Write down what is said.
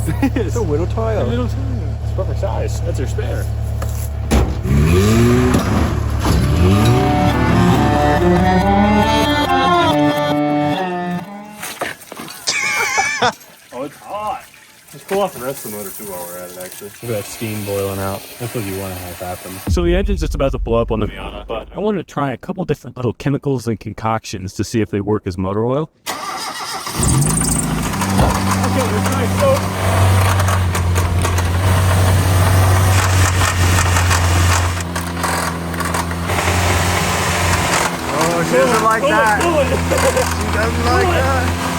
is this? It's a Widow Toyo. A little tiny. It's perfect size. That's her spare. Oh, it's hot. Let's pull off the rest of the motor too while we're at it, actually. Look at that steam boiling out. That's what you want to have happen. So the engine's just about to blow up on the Miata, but I wanted to try a couple different little chemicals and concoctions to see if they work as motor oil. Okay, let's try soap. Oh, she doesn't like that. She doesn't like that.